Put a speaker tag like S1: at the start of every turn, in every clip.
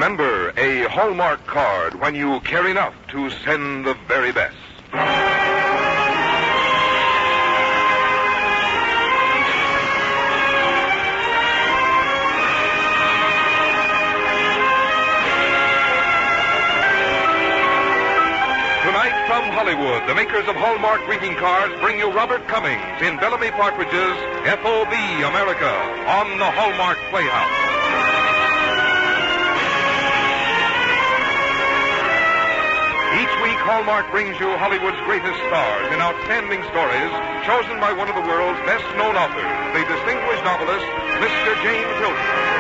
S1: Remember, a Hallmark card when you care enough to send the very best. From Hollywood, the makers of Hallmark greeting cards bring you Robert Cummings in Bellamy Partridge's F.O.B. America on the Hallmark Playhouse. Each week, Hallmark brings you Hollywood's greatest stars in outstanding stories chosen by one of the world's best-known authors, the distinguished novelist, Mr. James Hilton.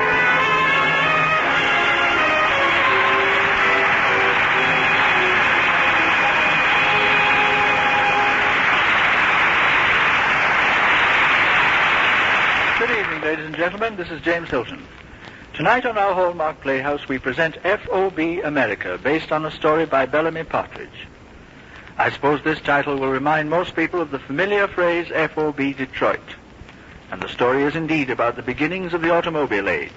S2: Good evening, ladies and gentlemen. This is James Hilton. Tonight on our Hallmark Playhouse, we present F.O.B. America, based on a story by Bellamy Partridge. I suppose this title will remind most people of the familiar phrase F.O.B. Detroit. And the story is indeed about the beginnings of the automobile age,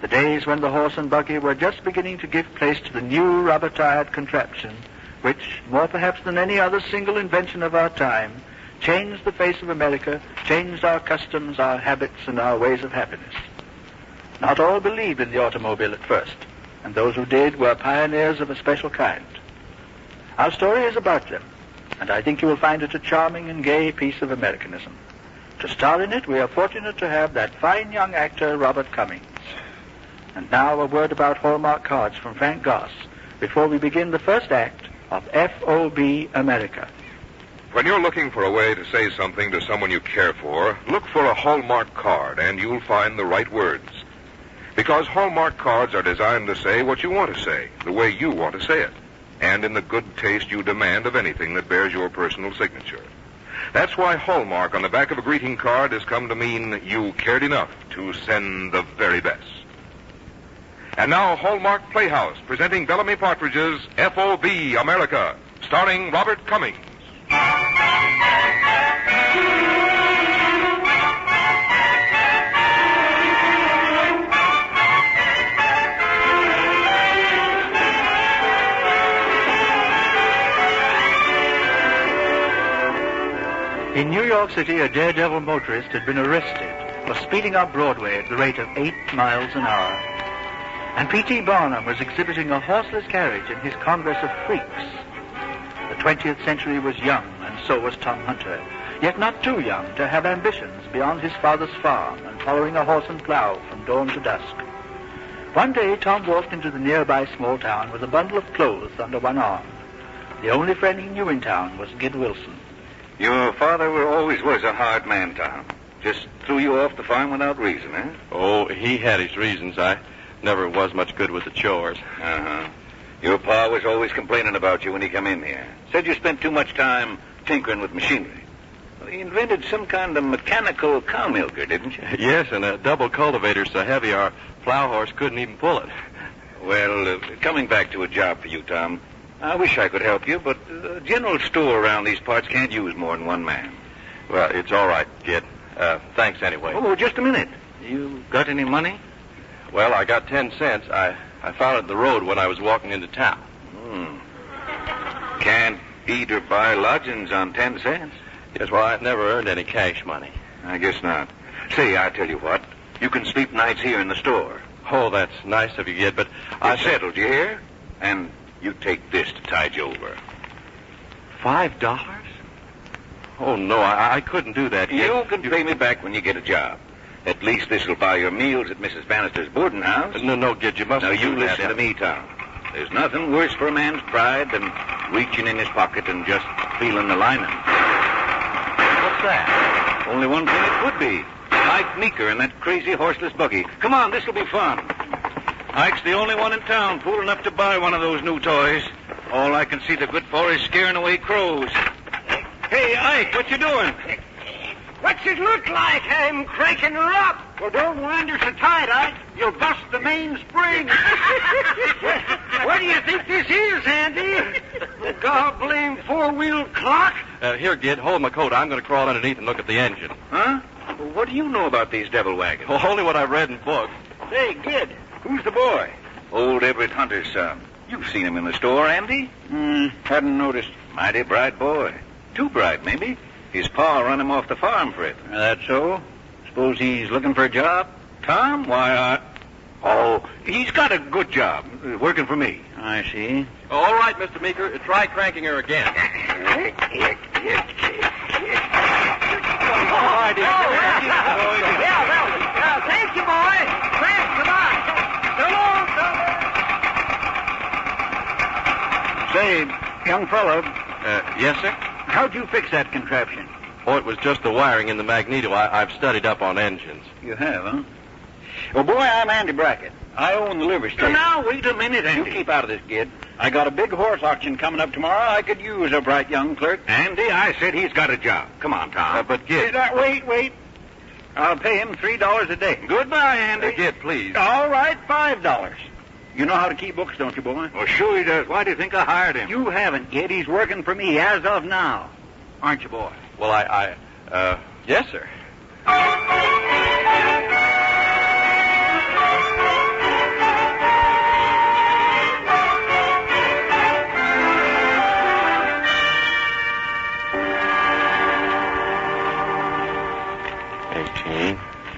S2: the days when the horse and buggy were just beginning to give place to the new rubber-tired contraption, which, more perhaps than any other single invention of our time, changed the face of America, changed our customs, our habits, and our ways of happiness. Not all believed in the automobile at first, and those who did were pioneers of a special kind. Our story is about them, and I think you will find it a charming and gay piece of Americanism. To star in it, we are fortunate to have that fine young actor, Robert Cummings. And now a word about Hallmark cards from Frank Goss before we begin the first act of F.O.B. America.
S1: When you're looking for a way to say something to someone you care for, look for a Hallmark card, and you'll find the right words. Because Hallmark cards are designed to say what you want to say, the way you want to say it, and in the good taste you demand of anything that bears your personal signature. That's why Hallmark on the back of a greeting card has come to mean you cared enough to send the very best. And now, Hallmark Playhouse, presenting Bellamy Partridge's F.O.B. America, starring Robert Cummings.
S2: In New York City, a daredevil motorist had been arrested for speeding up Broadway at the rate of 8 miles an hour. And P.T. Barnum was exhibiting a horseless carriage in his Congress of Freaks. The 20th century was young, and so was Tom Hunter, yet not too young to have ambitions beyond his father's farm and following a horse and plow from dawn to dusk. One day, Tom walked into the nearby small town with a bundle of clothes under one arm. The only friend he knew in town was Gid Wilson.
S3: Your father always was a hard man, Tom. Just threw you off the farm without reason, eh?
S4: Oh, he had his reasons. I never was much good with the chores.
S3: Uh-huh. Your pa was always complaining about you when he come in here. Said you spent too much time tinkering with machinery. Well, he invented some kind of mechanical cow milker, didn't you?
S4: Yes, and a double cultivator so heavy our plow horse couldn't even pull it.
S3: Well, coming back to a job for you, Tom, I wish I could help you, but a general store around these parts can't use more than one man.
S4: Well, it's all right, kid. Thanks anyway.
S3: Oh, just a minute. You got any money?
S4: Well, I got 10 cents. I found it in the road when I was walking into town.
S3: Can't eat or buy lodgings on 10 cents.
S4: Yes, well, I never earned any cash money.
S3: I guess not. Say, I tell you what. You can sleep nights here in the store.
S4: Oh, that's nice of you, kid, but
S3: It's settled, you hear? And you take this to tide you over.
S4: $5? Oh, no, I couldn't do that, kid.
S3: You can pay me back when you get a job. At least this will buy your meals at Mrs. Bannister's boarding house.
S4: No, kid, you mustn't.
S3: Now, you listen to me, Tom. There's nothing worse for a man's pride than reaching in his pocket and just feeling the lining.
S4: What's that?
S3: Only one thing it could be. Ike Meeker and that crazy horseless buggy. Come on, this'll be fun. Ike's the only one in town fool enough to buy one of those new toys. All I can see they're good for is scaring away crows. Hey, Ike, what you doing?
S5: What's it look like? I'm cranking her up. Well, don't wind her so tight, Ike. You'll bust the main spring. What do you think this is, Andy? A god-blame four-wheel clock?
S4: Here, Gid, hold my coat. I'm going to crawl underneath and look at the engine.
S3: Huh? Well, what do you know about these devil wagons?
S4: Well, only what I've read in books.
S5: Say, Gid,
S3: Who's the boy? Old Everett Hunter's son. You've seen him in the store, Andy?
S5: Hadn't noticed.
S3: Mighty bright boy. Too bright, maybe. His pa run him off the farm for it.
S5: That so? Suppose he's looking for a job?
S3: Tom? Why, he's got a good job. Working for me.
S5: I see.
S4: All right, Mr. Meeker. Try cranking her again.
S5: Thank you, boy. Thanks, come on. So long, Say, young fellow,
S4: Yes, sir?
S5: how'd you fix that contraption?
S4: Oh, it was just the wiring in the magneto. I've studied up on engines.
S5: You have, huh? Well, boy, I'm Andy Brackett. I own the livery station.
S3: Now, wait a minute,
S5: You
S3: Andy.
S5: keep out of this, kid. I got a big horse auction coming up tomorrow. I could use a bright young clerk.
S3: Andy, I said he's got a job. Come on, Tom.
S4: But, Gid...
S5: Wait. I'll pay him $3 a day.
S3: Goodbye, Andy.
S4: Gid, please.
S5: All right, $5. You know how to keep books, don't you, boy?
S3: Well, sure he does. Why do you think I hired him?
S5: You haven't, kid. He's working for me as of now. Aren't you, boy?
S4: Well, yes, sir.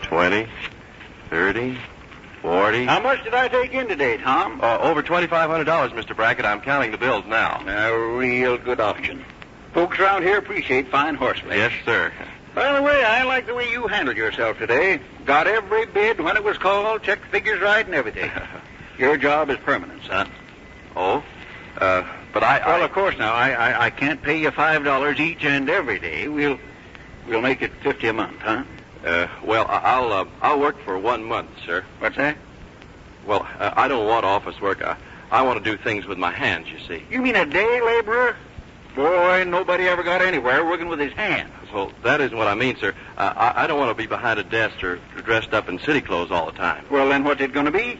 S4: $20, $30, $40.
S5: How much did I take in today, Tom?
S4: Over $2,500, Mr. Brackett. I'm counting the bills now.
S5: A real good auction. Folks around here appreciate fine horseplay.
S4: Yes, sir.
S5: By the way, I like the way you handled yourself today. Got every bid when it was called, checked figures right and everything. Your job is permanent, son.
S4: Oh? But
S5: Well, of course now, I can't pay you $5 each and every day. We'll make it $50 a month, huh?
S4: I'll work for 1 month, sir.
S5: What's that?
S4: Well, I don't want office work. I want to do things with my hands, you see.
S5: You mean a day laborer? Boy, nobody ever got anywhere working with his hands.
S4: Well, that isn't what I mean, sir. I don't want to be behind a desk or dressed up in city clothes all the time.
S5: Well, then what's it going to be?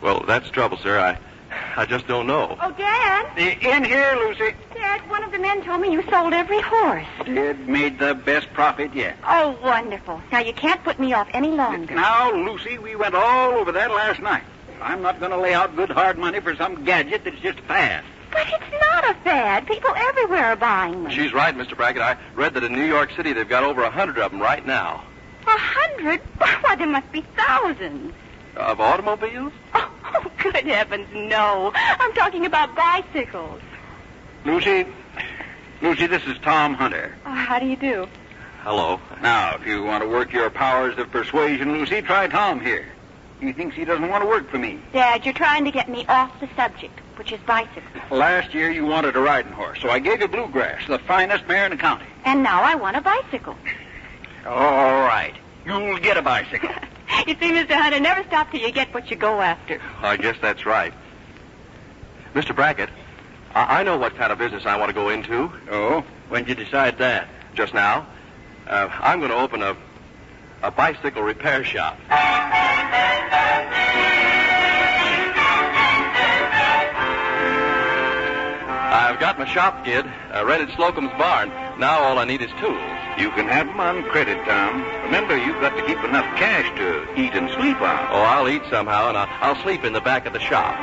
S4: Well, that's trouble, sir. I just don't know.
S6: Oh, Dad.
S5: In here, Lucy.
S6: Dad, one of the men told me you sold every horse.
S5: Made the best profit yet.
S6: Oh, wonderful. Now, you can't put me off any longer.
S5: Now, Lucy, we went all over that last night. I'm not going to lay out good hard money for some gadget that's just a fad.
S6: But it's not a fad. People everywhere are buying them.
S4: She's right, Mr. Brackett. I read that in New York City they've got over 100 of them right now.
S6: 100? Why, there must be thousands.
S4: Of automobiles?
S6: Oh, good heavens, no. I'm talking about bicycles.
S5: Lucy, this is Tom Hunter.
S6: Oh, how do you do?
S4: Hello.
S5: Now, if you want to work your powers of persuasion, Lucy, try Tom here. He thinks he doesn't want to work for me.
S6: Dad, you're trying to get me off the subject, which is bicycles.
S5: Last year you wanted a riding horse, so I gave you Bluegrass, the finest mare in the county.
S6: And now I want a bicycle.
S5: All right. You'll get a bicycle.
S6: You see, Mr. Hunter, never stop till you get what you go after.
S4: I guess that's right. Mr. Brackett, I know what kind of business I want to go into.
S5: Oh? When'd you decide that?
S4: Just now. I'm going to open a bicycle repair shop. I've got my shop, kid. I rented Slocum's barn. Now all I need is tools.
S3: You can have them on credit, Tom. Remember, you've got to keep enough cash to eat and sleep on.
S4: Oh, I'll eat somehow, and I'll sleep in the back of the shop.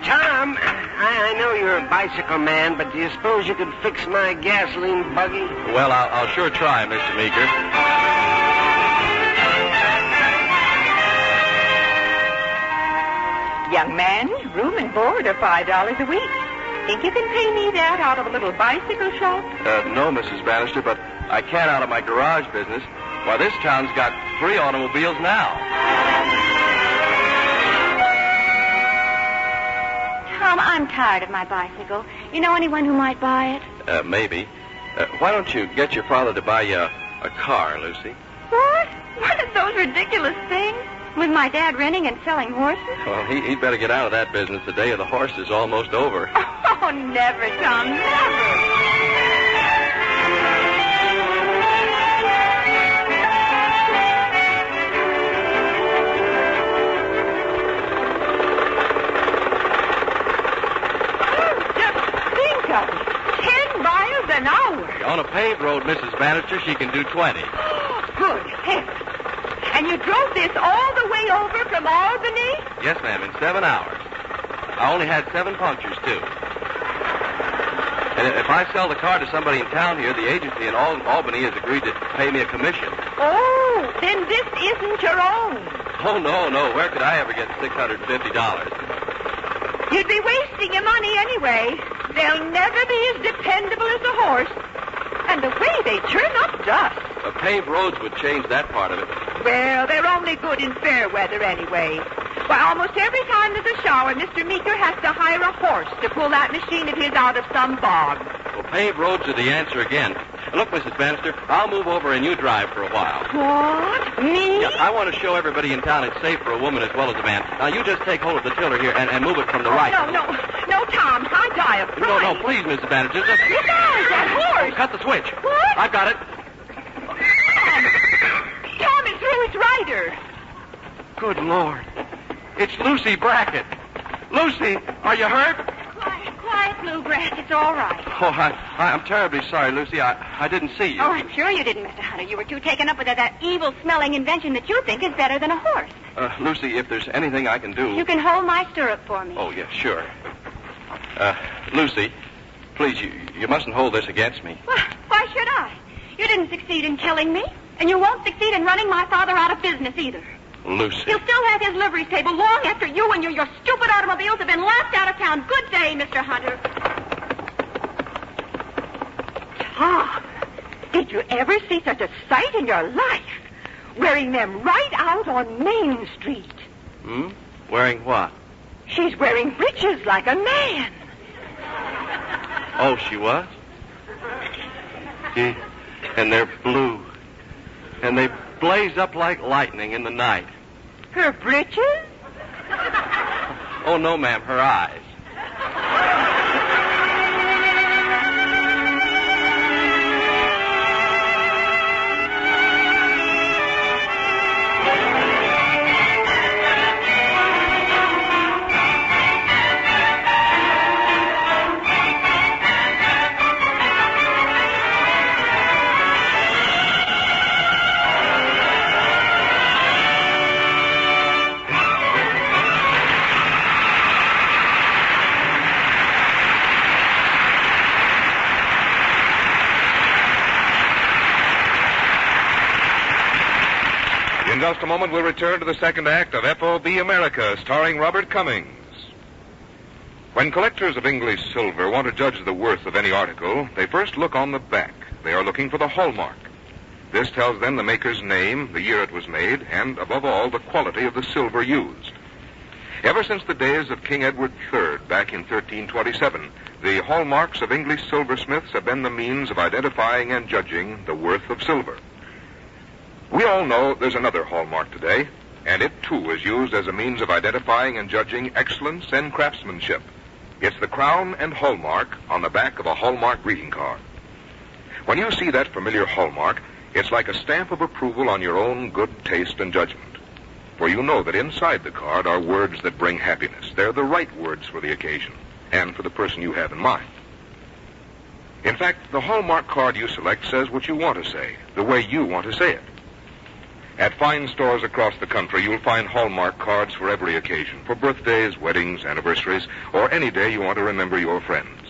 S7: Tom, I know you're a bicycle man, but do you suppose you could fix my gasoline buggy?
S4: Well, I'll sure try, Mr. Meeker.
S8: Young man, room and board are $5 a week. Think you can pay me that out of a little bicycle shop?
S4: No, Mrs. Bannister, but I can't out of my garage business. Why, this town's got 3 automobiles now.
S6: Tom, I'm tired of my bicycle. You know anyone who might buy it?
S4: Maybe. Why don't you get your father to buy you a car, Lucy?
S6: What? One of those ridiculous things? With my dad renting and selling horses?
S4: Well, he'd better get out of that business. The day of the horse is almost over.
S6: Oh, never, Tom, never.
S8: An hour.
S4: On a paved road, told Mrs. Bannister she can do 20.
S8: Good heavens. And you drove this all the way over from Albany?
S4: Yes, ma'am, in 7 hours. I only had 7 punctures, too. And if I sell the car to somebody in town here, the agency in Albany has agreed to pay me a commission.
S8: Oh, then this isn't your own.
S4: Oh, no. Where could I ever get $650?
S8: You'd be wasting your money anyway. They'll never be as dependable as a horse. And the way they churn up dust.
S4: Paved roads would change that part of it.
S8: Well, they're only good in fair weather anyway. Why, almost every time there's a shower, Mr. Meeker has to hire a horse to pull that machine of his out of some bog.
S4: Well, paved roads are the answer again. Look, Mrs. Bannister, I'll move over and you drive for a while.
S8: What? Me?
S4: Yeah, I want to show everybody in town it's safe for a woman as well as a man. Now, you just take hold of the tiller here and move it from the right.
S8: No, Tom. I die of fright.
S4: No, please, Mrs. Bannister. Just...
S8: You guys, that horse.
S4: Cut the switch.
S8: What?
S4: I've got it.
S8: Tom is through his rider.
S4: Good Lord. It's Lucy Brackett. Lucy, are you hurt?
S6: Quiet, Bluegrass. It's all right.
S4: Oh, I'm terribly sorry, Lucy. I didn't see you.
S6: Oh, I'm sure you didn't, Mr. Hunter. You were too taken up with that evil-smelling invention that you think is better than a horse.
S4: Lucy, if there's anything I can do...
S6: You can hold my stirrup for me.
S4: Oh, yes, sure. Lucy, please, you mustn't hold this against me.
S6: Well, why should I? You didn't succeed in killing me, and you won't succeed in running my father out of business either.
S4: Lucy.
S6: He'll still have his livery stable long after you and your stupid automobiles have been laughed out of town. Good day, Mr. Hunter.
S8: Tom, did you ever see such a sight in your life? Wearing them right out on Main Street.
S4: Wearing what?
S8: She's wearing breeches like a man.
S4: Oh, she was? Yeah. And they're blue. And they blaze up like lightning in the night.
S8: Her breeches?
S4: Oh, no, ma'am, her eyes.
S1: In just a moment, we'll return to the second act of F.O.B. America, starring Robert Cummings. When collectors of English silver want to judge the worth of any article, they first look on the back. They are looking for the hallmark. This tells them the maker's name, the year it was made, and, above all, the quality of the silver used. Ever since the days of King Edward III, back in 1327, the hallmarks of English silversmiths have been the means of identifying and judging the worth of silver. We all know there's another hallmark today, and it, too, is used as a means of identifying and judging excellence and craftsmanship. It's the crown and hallmark on the back of a Hallmark greeting card. When you see that familiar hallmark, it's like a stamp of approval on your own good taste and judgment. For you know that inside the card are words that bring happiness. They're the right words for the occasion and for the person you have in mind. In fact, the Hallmark card you select says what you want to say, the way you want to say it. At fine stores across the country, you'll find Hallmark cards for every occasion, for birthdays, weddings, anniversaries, or any day you want to remember your friends.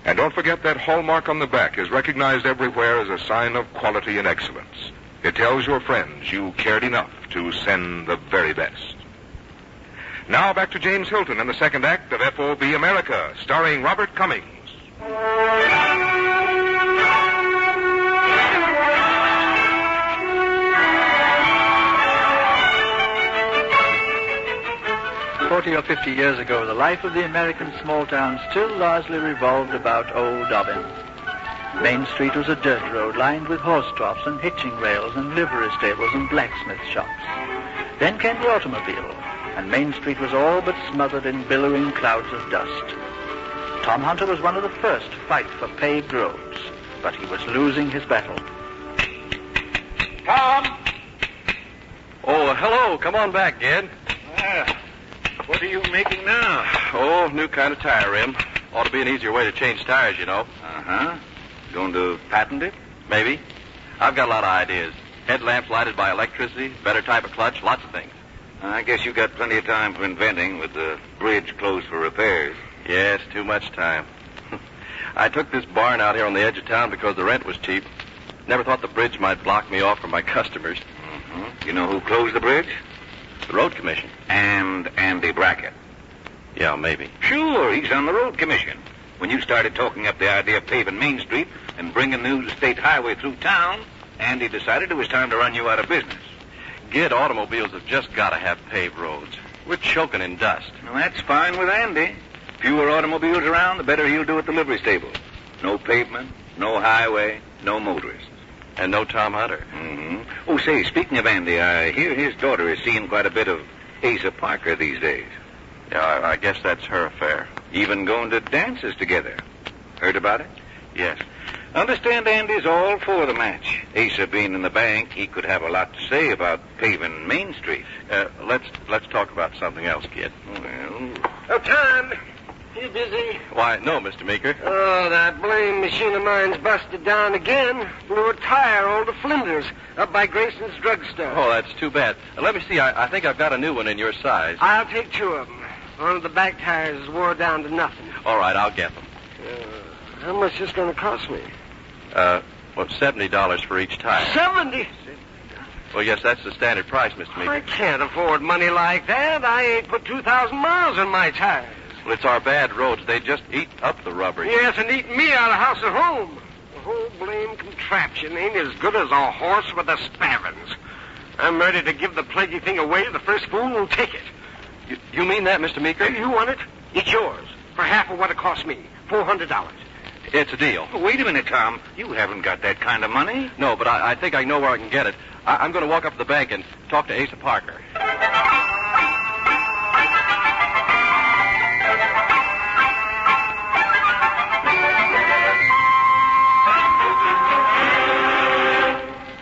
S1: And don't forget that hallmark on the back is recognized everywhere as a sign of quality and excellence. It tells your friends you cared enough to send the very best. Now back to James Hilton in the second act of F.O.B. America, starring Robert Cummings.
S2: 40 or 50 years ago, the life of the American small town still largely revolved about old Dobbin. Main Street was a dirt road lined with horse troughs and hitching rails and livery stables and blacksmith shops. Then came the automobile, and Main Street was all but smothered in billowing clouds of dust. Tom Hunter was one of the first to fight for paved roads, but he was losing his battle.
S3: Tom!
S4: Oh, hello. Come on back, Ged.
S3: What are you making now?
S4: Oh, new kind of tire rim. Ought to be an easier way to change tires, you know.
S3: Uh-huh. Going to patent it?
S4: Maybe. I've got a lot of ideas. Headlamps lighted by electricity, better type of clutch, lots of things.
S3: I guess you got plenty of time for inventing with the bridge closed for repairs.
S4: Yes, too much time. I took this barn out here on the edge of town because the rent was cheap. Never thought the bridge might block me off from my customers.
S3: Mm-hmm. You know who closed the bridge?
S4: The road commission.
S3: And Andy Brackett.
S4: Yeah, maybe.
S3: Sure, he's on the road commission. When you started talking up the idea of paving Main Street and bringing the new state highway through town, Andy decided it was time to run you out of business.
S4: Gid, automobiles have just got to have paved roads. We're choking in dust.
S3: Well, that's fine with Andy. Fewer automobiles around, the better he'll do at the livery stable. No pavement, no highway, no motorists.
S4: And no Tom Hunter.
S3: Mm-hmm. Oh, say, speaking of Andy, I hear his daughter is seeing quite a bit of Asa Parker these days.
S4: Yeah, I guess that's her affair.
S3: Even going to dances together. Heard about it?
S4: Yes.
S3: Understand Andy's all for the match. Asa being in the bank, he could have a lot to say about paving Main Street.
S4: Let's talk about something else, kid.
S3: Well...
S7: Oh, Tom, you busy?
S4: Why, no, Mr. Meeker.
S7: Oh, that blame machine of mine's busted down again. Blew a tire all to flinders up by Grayson's drugstore.
S4: Oh, that's too bad. Let me see. I think I've got a new one in your size.
S7: I'll take 2 of them. One of the back tires is wore down to nothing.
S4: All right, I'll get them.
S7: How much is this going to cost me?
S4: $70 for each tire.
S7: 70?
S4: Well, yes, that's the standard price, Mr. Meeker.
S7: I can't afford money like that. I ain't put 2,000 miles on my tires.
S4: Well, it's our bad roads. They just eat up the rubber.
S7: Yes, and eating me out of house at home. The whole blame contraption ain't as good as a horse with the spavins. I'm ready to give the plaguey thing away to the first fool who'll take it.
S4: You mean that, Mr. Meeker?
S7: You want it? It's yours. For half of what it cost me. $400.
S4: It's a deal.
S3: Wait a minute, Tom. You haven't got that kind of money.
S4: No, but I think I know where I can get it. I'm going to walk up to the bank and talk to Asa Parker.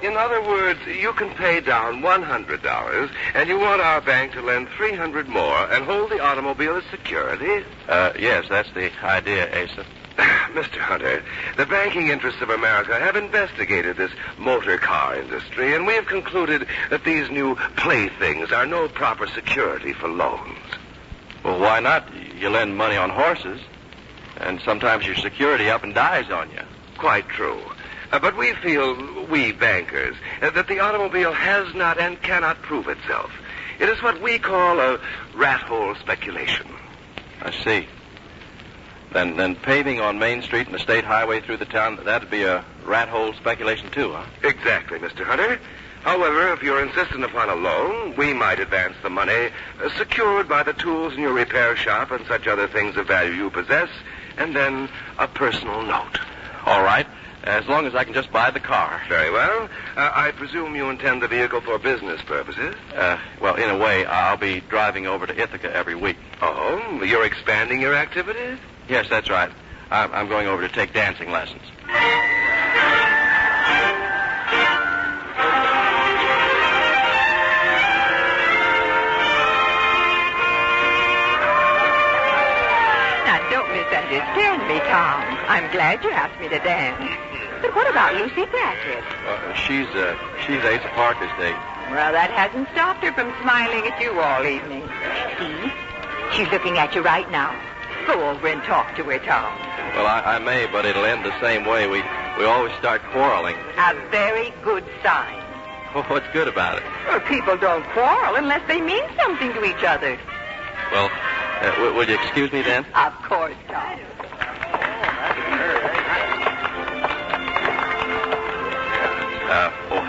S9: In other words, you can pay down $100, and you want our bank to lend $300 more and hold the automobile as security?
S4: Yes, that's the idea, Asa.
S9: Mr. Hunter, the banking interests of America have investigated this motor car industry, and we have concluded that these new playthings are no proper security for loans.
S4: Well, why not? You lend money on horses, and sometimes your security up and dies on you.
S9: Quite true. But we feel, we bankers, that the automobile has not and cannot prove itself. It is what we call a rat hole speculation.
S4: I see. Then paving on Main Street and the state highway through the town, that'd be a rat hole speculation too, huh?
S9: Exactly, Mr. Hunter. However, if you're insistent upon a loan, we might advance the money, secured by the tools in your repair shop and such other things of value you possess, and then a personal note.
S4: All right, as long as I can just buy the car.
S9: Very well. I presume you intend the vehicle for business purposes?
S4: Well, in a way, I'll be driving over to Ithaca every week.
S9: Oh, you're expanding your activities?
S4: Yes, that's right. I'm going over to take dancing lessons.
S8: Now, don't misunderstand me, Tom. I'm glad you asked me to dance. But what about Lucy Brackett?
S4: She's Asa Parker's date.
S8: Well, that hasn't stopped her from smiling at you all evening. See? She's looking at you right now. Go over and talk to her, Tom.
S4: Well, I may, but it'll end the same way. We always start quarreling.
S8: A very good sign.
S4: Oh, what's good about it?
S8: Well, people don't quarrel unless they mean something to each other.
S4: Well, will you excuse me then?
S8: Of course, Tom.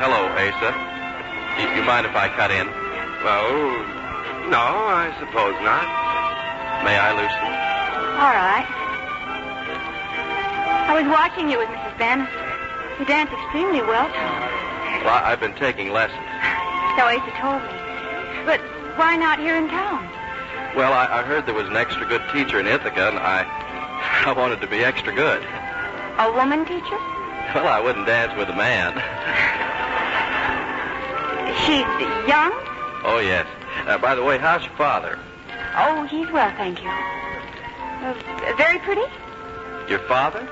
S4: Hello, Asa. You mind if I cut in?
S9: Well, no, I suppose not.
S4: May I, Lucy?
S6: All right. I was watching you with Mrs. Bannister. You dance extremely well, Tom.
S4: Well, I've been taking lessons.
S6: So Asa told me. But why not here in town?
S4: Well, I heard there was an extra good teacher in Ithaca, and I wanted to be extra good.
S6: A woman teacher?
S4: Well, I wouldn't dance with a man.
S6: She's young?
S4: Oh, yes. By the way, how's your father?
S6: Oh, he's well, thank you. Very pretty?
S4: Your father?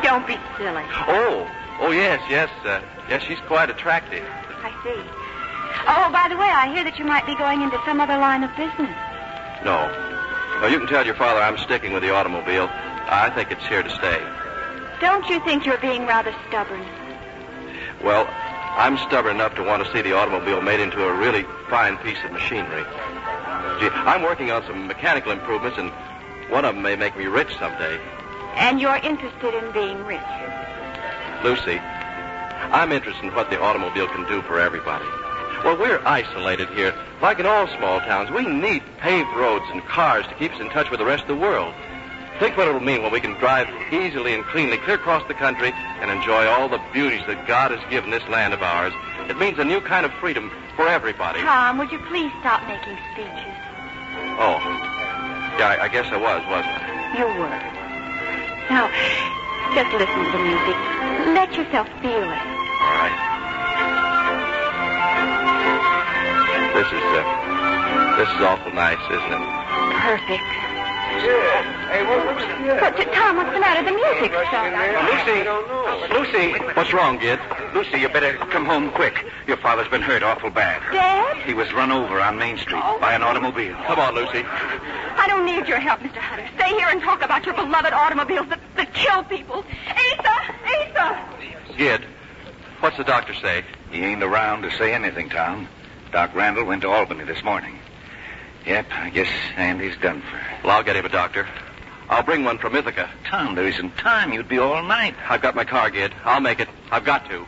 S6: Don't be silly.
S4: Oh, yes. Yes, she's quite attractive.
S6: I see. Oh, by the way, I hear that you might be going into some other line of business.
S4: No, you can tell your father I'm sticking with the automobile. I think it's here to stay.
S6: Don't you think you're being rather stubborn?
S4: Well, I'm stubborn enough to want to see the automobile made into a really fine piece of machinery. Gee, I'm working on some mechanical improvements, and one of them may make me rich someday.
S6: And you're interested in being rich?
S4: Lucy, I'm interested in what the automobile can do for everybody. Well, we're isolated here. Like in all small towns, we need paved roads and cars to keep us in touch with the rest of the world. Think what it'll mean when we can drive easily and cleanly clear across the country and enjoy all the beauties that God has given this land of ours. It means a new kind of freedom for everybody.
S6: Tom, would you please stop making speeches?
S4: Oh. Yeah, I guess I wasn't I?
S6: You were. Now, just listen to the music. Let yourself feel it.
S4: All right. This is awful nice, isn't it?
S6: Perfect.
S7: Yeah. Hey,
S6: But, Tom, what's the matter? The music stopped.
S3: Lucy, what's wrong, Gid? Lucy, you better come home quick. Your father's been hurt awful bad.
S6: Dad?
S3: He was run over on Main Street by an automobile.
S4: Come on, Lucy.
S6: I don't need your help, Mr. Hunter. Stay here and talk about your beloved automobiles that kill people. Asa!
S4: Gid, what's the doctor say?
S3: He ain't around to say anything, Tom. Doc Randall went to Albany this morning. Yep, I guess Andy's done for.
S4: Well, I'll get him a doctor. I'll bring one from Ithaca.
S3: Tom, there isn't time. You'd be all night.
S4: I've got my car, Gid. I'll make it. I've got to.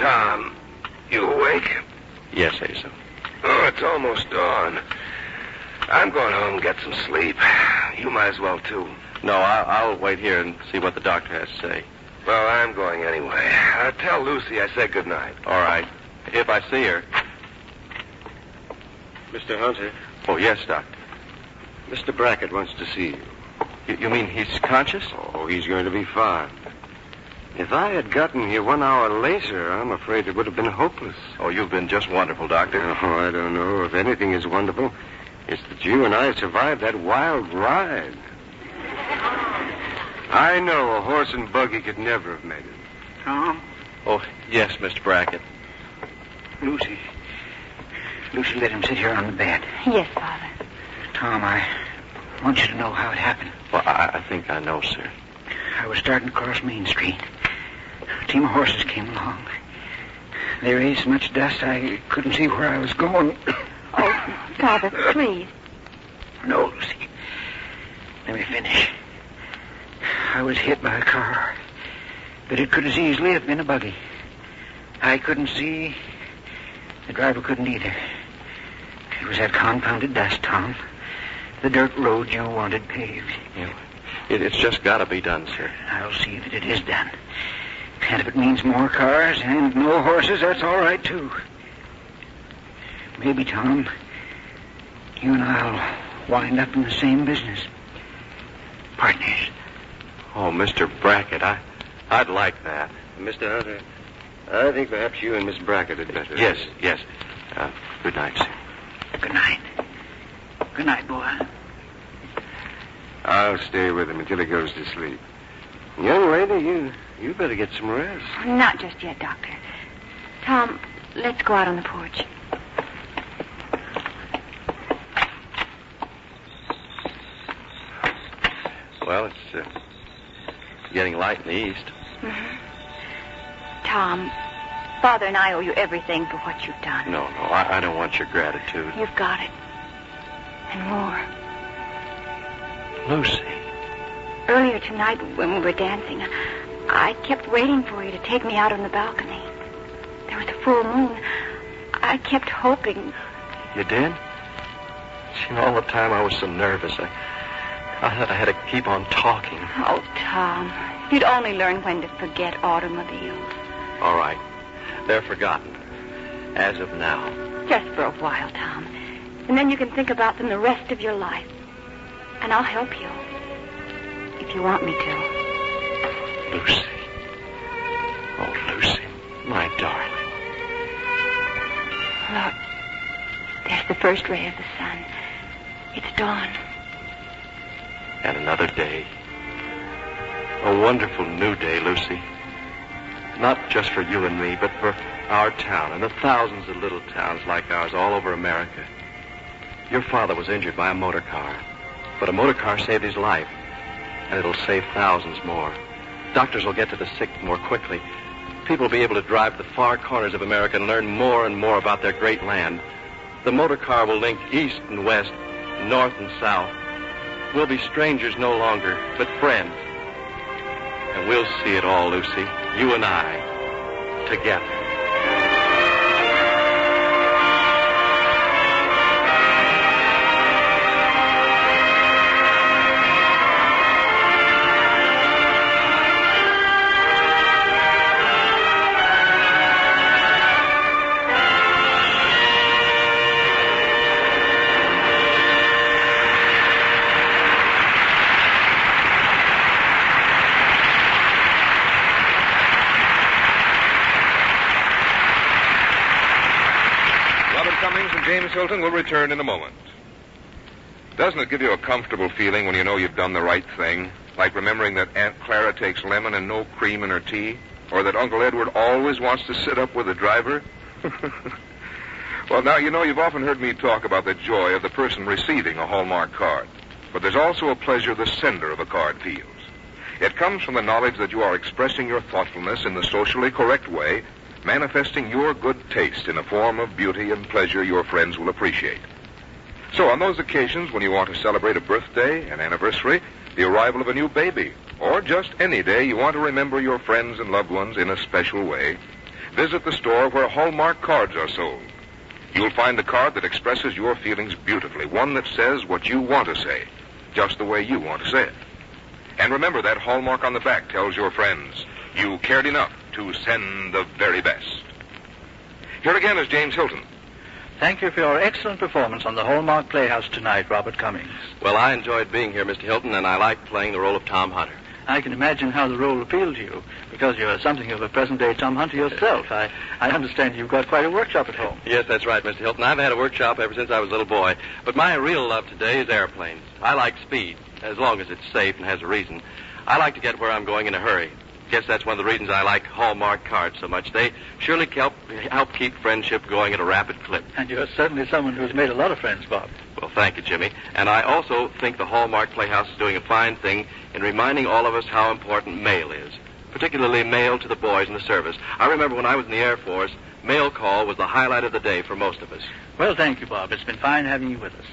S9: Tom, you awake?
S4: Yes, Asa.
S9: Oh, it's almost dawn. I'm going home and get some sleep. You might as well, too.
S4: No, I'll wait here and see what the doctor has to say.
S9: Well, I'm going anyway. Tell Lucy I said good night.
S4: All right. If I see her.
S7: Mr. Hunter,
S4: Oh, yes, Doctor.
S7: Mr. Brackett wants to see you.
S4: You mean he's conscious?
S7: Oh, he's going to be fine. If I had gotten here 1 hour later, I'm afraid it would have been hopeless.
S4: Oh, you've been just wonderful, Doctor.
S7: Oh, I don't know. If anything is wonderful, it's that you and I survived that wild ride. I know a horse and buggy could never have made it.
S3: Tom?
S4: Oh, yes, Mr. Brackett.
S3: Lucy, let him sit here on the bed.
S6: Yes, Father.
S3: Tom, I want you to know how it happened.
S4: Well, I think I know, sir.
S3: I was starting to cross Main Street. A team of horses came along. There is so much dust I couldn't see where I was going.
S6: Oh, Father, please.
S3: No, Lucy. Let me finish. I was hit by a car, but it could as easily have been a buggy. I couldn't see. The driver couldn't either. It was that confounded dust, Tom. The dirt road you wanted paved.
S4: Yeah. It's just got to be done, sir.
S3: I'll see that it is done. And if it means more cars and no horses, that's all right, too. Maybe, Tom, you and I'll wind up in the same business. Partners.
S4: Oh, Mr. Brackett, I'd like that.
S7: Mr. Hunter, I think perhaps you and Miss Brackett had better.
S4: Yes. Good night, sir.
S3: Good night. Good night, boy.
S7: I'll stay with him until he goes to sleep. Young lady, you better get some rest.
S6: Not just yet, Doctor. Tom, let's go out on the porch.
S4: Well, it's getting light in the east.
S6: Mm-hmm. Tom, Father and I owe you everything for what you've done.
S4: No, I don't want your gratitude.
S6: You've got it. And more.
S4: Lucy.
S6: Earlier tonight, when we were dancing, I kept waiting for you to take me out on the balcony. There was a full moon. I kept hoping.
S4: You did? See, all the time I was so nervous. I had to keep on talking.
S6: Oh, Tom, if you'd only learn when to forget automobiles.
S4: All right. They're forgotten. As of now.
S6: Just for a while, Tom. And then you can think about them the rest of your life. And I'll help you. If you want me to.
S4: Lucy. My darling.
S6: Look, there's the first ray of the sun. It's dawn.
S4: And another day. A wonderful new day, Lucy. Not just for you and me, but for our town and the thousands of little towns like ours all over America. Your father was injured by a motor car, but a motor car saved his life, and it'll save thousands more. Doctors will get to the sick more quickly. People will be able to drive to the far corners of America and learn more and more about their great land. The motor car will link east and west, north and south. We'll be strangers no longer, but friends. And we'll see it all, Lucy, you and I, together.
S1: James Hilton will return in a moment. Doesn't it give you a comfortable feeling when you know you've done the right thing? Like remembering that Aunt Clara takes lemon and no cream in her tea? Or that Uncle Edward always wants to sit up with the driver? Well, now, you know, you've often heard me talk about the joy of the person receiving a Hallmark card. But there's also a pleasure the sender of a card feels. It comes from the knowledge that you are expressing your thoughtfulness in the socially correct way, manifesting your good taste in a form of beauty and pleasure your friends will appreciate. So on those occasions when you want to celebrate a birthday, an anniversary, the arrival of a new baby, or just any day you want to remember your friends and loved ones in a special way, visit the store where Hallmark cards are sold. You'll find a card that expresses your feelings beautifully, one that says what you want to say, just the way you want to say it. And remember, that Hallmark on the back tells your friends you cared enough to send the very best. Here again is James Hilton.
S2: Thank you for your excellent performance on the Hallmark Playhouse tonight, Robert Cummings.
S4: Well, I enjoyed being here, Mr. Hilton, and I liked playing the role of Tom Hunter.
S2: I can imagine how the role appealed to you, because you're something of a present-day Tom Hunter yourself. I understand you've got quite a workshop at home.
S4: Yes, that's right, Mr. Hilton. I've had a workshop ever since I was a little boy. But my real love today is airplanes. I like speed, as long as it's safe and has a reason. I like to get where I'm going in a hurry. Guess that's one of the reasons I like Hallmark cards so much. They surely help keep friendship going at a rapid clip.
S2: And you're certainly someone who's made a lot of friends, Bob.
S4: Well, thank you, Jimmy. And I also think the Hallmark Playhouse is doing a fine thing in reminding all of us how important mail is, particularly mail to the boys in the service. I remember when I was in the Air Force, mail call was the highlight of the day for most of us.
S2: Well, thank you, Bob. It's been fine having you with us.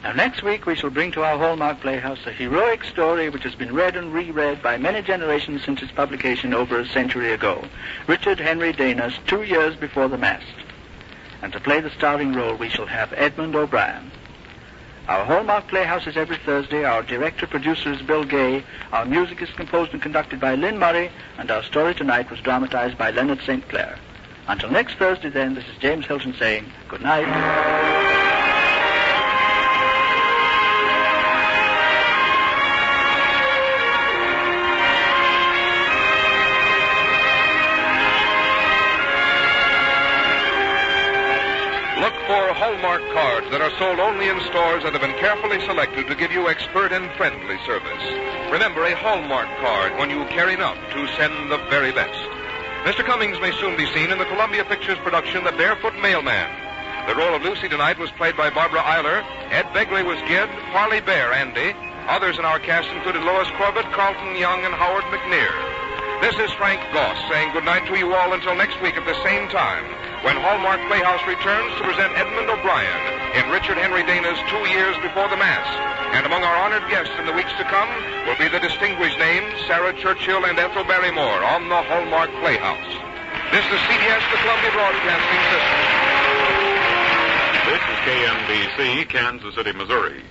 S2: Now, next week we shall bring to our Hallmark Playhouse a heroic story which has been read and reread by many generations since its publication over a century ago. Richard Henry Dana's 2 Years Before the Mast. And to play the starring role, we shall have Edmund O'Brien. Our Hallmark Playhouse is every Thursday. Our director-producer is Bill Gay. Our music is composed and conducted by Lynn Murray. And our story tonight was dramatized by Leonard St. Clair. Until next Thursday, then, this is James Hilton saying good night.
S1: Look for Hallmark cards that are sold only in stores that have been carefully selected to give you expert and friendly service. Remember, a Hallmark card when you care enough to send the very best. Mr. Cummings may soon be seen in the Columbia Pictures production, The Barefoot Mailman. The role of Lucy tonight was played by Barbara Eiler. Ed Begley was Gid, Farley Bear, Andy. Others in our cast included Lois Corbett, Carlton Young, and Howard McNear. This is Frank Goss saying goodnight to you all until next week at the same time, when Hallmark Playhouse returns to present Edmund O'Brien in Richard Henry Dana's 2 Years Before the Mast. And among our honored guests in the weeks to come will be the distinguished names Sarah Churchill and Ethel Barrymore on the Hallmark Playhouse. This is CBS, the Columbia Broadcasting System.
S10: This is KMBC, Kansas City, Missouri.